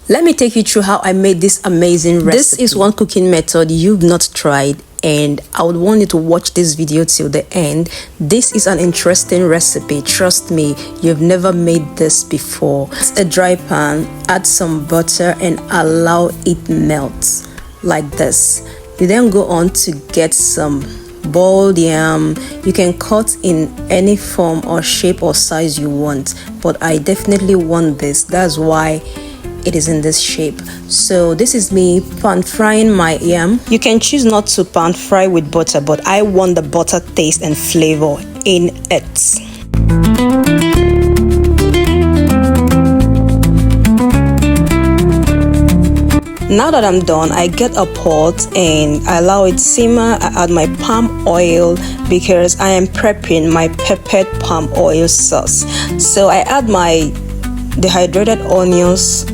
Let me take you through how I made this amazing recipe. This is one cooking method you've not tried, and I would want you to watch this video till the end. This is an interesting recipe. Trust me, you've never made this before. It's a dry pan, add some butter and allow it melt like this. You then go on to get some boiled yam. You can cut in any form or shape or size you want, but I definitely want this. That's why it is in this shape. So this is me pan frying my yam. You can choose not to pan fry with butter, but I want the butter taste and flavor in it. Now that I'm done, I get a pot and I allow it simmer. I add my palm oil because I am prepping my peppered palm oil sauce. So I add my dehydrated onions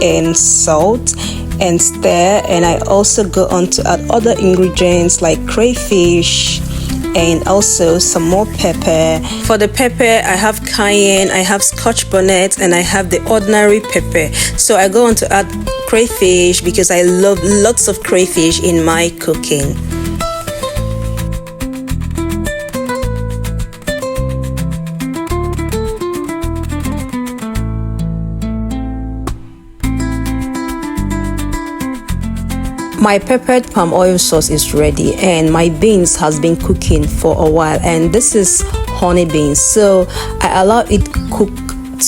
and salt and stir, and I also go on to add other ingredients like crayfish and also some more pepper. For the pepper, I have cayenne, I have scotch bonnet, and I have the ordinary pepper. So I go on to add crayfish because I love lots of crayfish in my cooking. My peppered palm oil sauce is ready, and my beans has been cooking for a while, and this is honey beans. So I allow it cook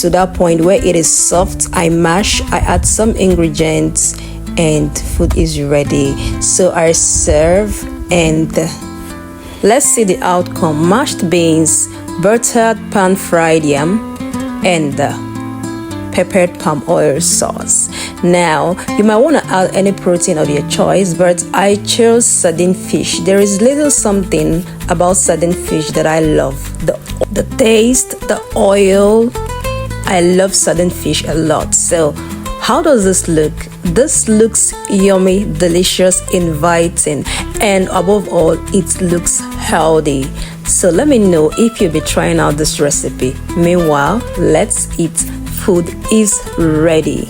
to that point where it is soft. I mash, I add some ingredients, and food is ready. So I serve, and let's see the outcome. Mashed beans, buttered pan fried yam, and peppered palm oil sauce. Now you might want to add any protein of your choice, but I chose sardine fish. There is little something about sardine fish that I love. The taste, the oil. I love sardine fish a lot. So how does this look? This looks yummy, delicious, inviting, and above all, it looks healthy. So let me know if you'll be trying out this recipe. Meanwhile, let's eat. Food is ready.